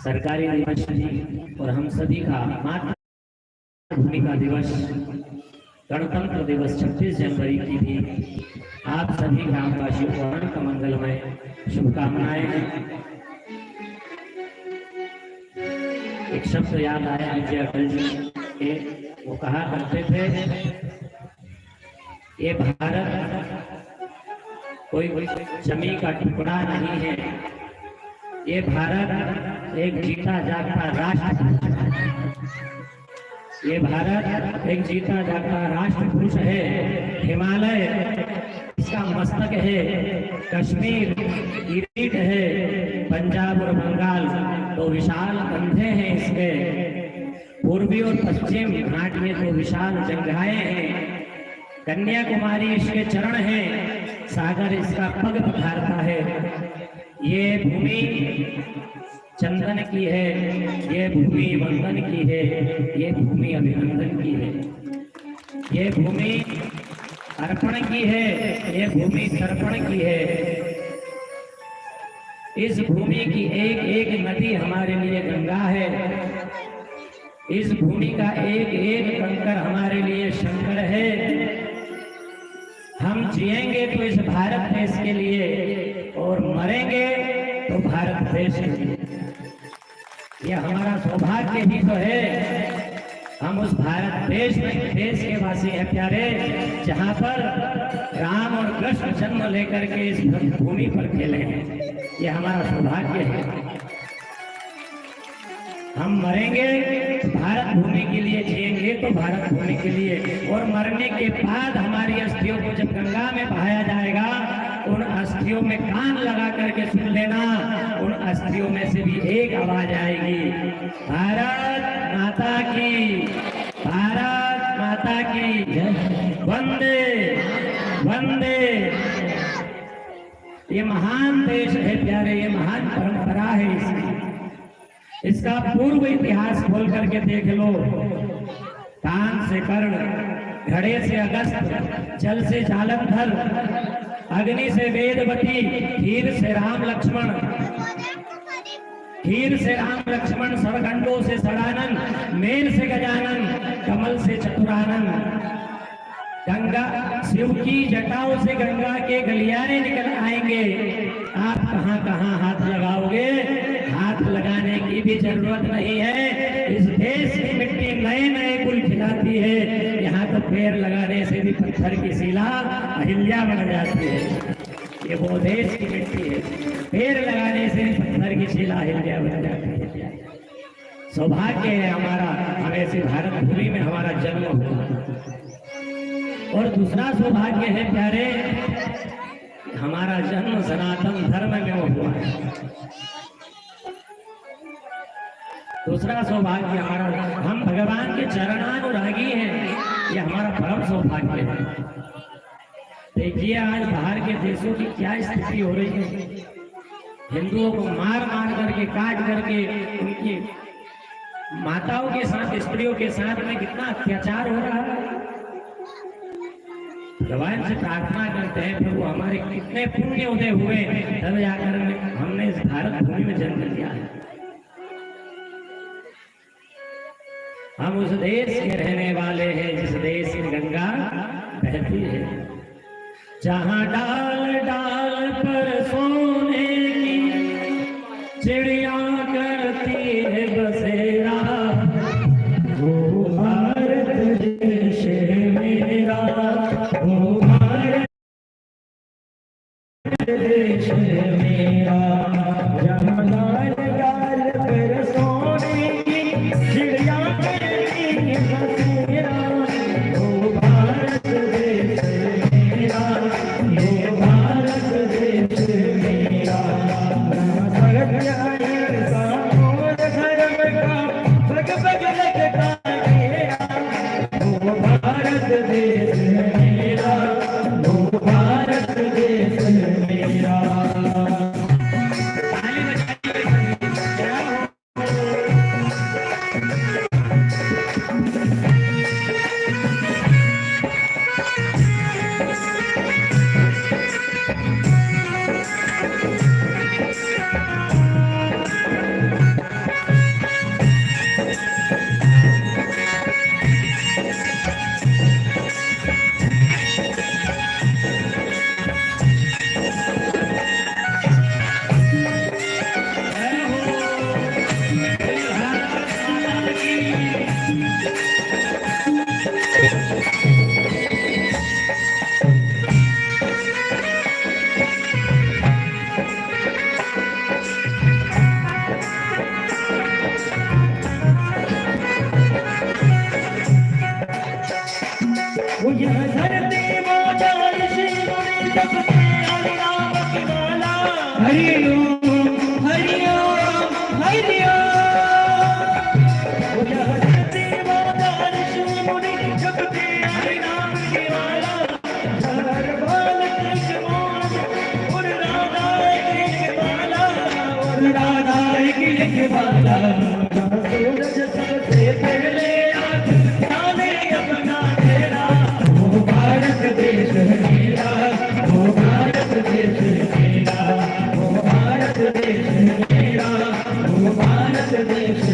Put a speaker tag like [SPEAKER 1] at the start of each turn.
[SPEAKER 1] सरकारी दिवस और हम सभी का मातृभूमि का दिवस गणतंत्र दिवस 26 जनवरी की भी आप सभी ग्रामवासियों को अनंत मंगलमय शुभकामनाएं हैं। एक शब्द याद आया मुझे अटल जी के, वो कहा करते थे ये भारत कोई जमीन का टुकड़ा नहीं है, ये भारत एक जीता जागता राष्ट्र, ये भारत एक जीता जागता राष्ट्र पुरुष है। हिमालय इसका मस्तक है, कश्मीर किरीट है, पंजाब और बंगाल तो विशाल कंधे हैं इसके, पूर्वी और पश्चिम घाट में तो विशाल जंघाएं हैं, कन्याकुमारी इसके चरण हैं, सागर इसका पग पखारता है। ये भूमि चंदन की है, ये भूमि वंदन की है, ये भूमि अभिनंदन की है, ये भूमि अर्पण की है, ये भूमि तर्पण की है। इस भूमि की एक एक नदी हमारे लिए गंगा है, इस भूमि का एक एक कंकर हमारे लिए शंकर है। हम जिएंगे तो इस भारत देश के लिए और मरेंगे तो भारत देश के लिए। यह हमारा सौभाग्य ही तो है, हम उस भारत देश के वासी हैं प्यारे, जहां पर राम और कृष्ण जन्म लेकर के इस भूमि पर खेले हैं। यह हमारा सौभाग्य है। हम मरेंगे भारत भूमि के लिए, जिएंगे तो भारत भूमि के लिए, और मरने के बाद हमारी अस्थियों को जब गंगा में बहाया जाएगा, उन अस्थियों में कान लगा करके सुन लेना, उन अस्थियों में से भी एक आवाज आएगी, भारत माता की, भारत माता की वंदे वंदे। ये महान देश है प्यारे, ये महान परंपरा है इसकी। इसका पूर्व इतिहास खोल करके देख लो, कान से कर्ण, घड़े से अगस्त, जल से जालंधर, अग्नि से वेदवती, हीर से राम लक्ष्मण, हीर से राम लक्ष्मण, सरगंडों से सड़ानन, मेल से गजानन, कमल से चतुरानन, गंगा शिव की जटाओं से गंगा के गलियारे निकल आएंगे। आप कहां कहां हाथ लगाओगे? हाथ लगाने की भी जरूरत नहीं है। इस देश की मिट्टी नए नए गुल खिलाती है। यहाँ तो पैर लगाने से भी पत्थर की शिला अहिल्या बन जाती है। ये वो देश की मिट्टी है, पैर लगाने से भी पत्थर की शिला अहिल्या बन जाती है। सौभाग्य है हमारा, हम ऐसे भारत भूमि में हमारा जन्म हुआ। और दूसरा सौभाग्य है प्यारे, हमारा जन्म सनातन धर्म में हुआ है। दूसरा सौभाग्य हमारा, हम भगवान के चरणानुरागी हैं, ये हमारा परम सौभाग्य है। देखिए आज बाहर के देशों की क्या स्थिति हो रही है, हिंदुओं को मार मार करके, काट करके, उनकी माताओं के साथ, स्त्रियों के साथ में कितना अत्याचार हो रहा है। भगवान से प्रार्थना करते हैं प्रभु हमारे कितने पुण्य उदय हुए, तब जाकर हमने इस भारत भूमि में जन्म लिया है। हम उस देश के रहने वाले हैं जिस देश में गंगा बहती है, जहां डाल डाल पर सोने की चिड़िया करती है बसेरा, वो भारत देश मेरा, वो भारत देश मेरा, जहां डाल डाल पर सोने की चिड़िया करती है बसेरा, वो भारत देश मेरा, वो भारत देश मेरा। वो भारत देश मेरा, वो भारत देश मेरा। एक लिखवाला सूरज सबसे पहले आज जाने अपना तेरा। वो भारत देश मेरा, वो भारत देश मेरा, वो भारत देश मेरा, वो भारत देश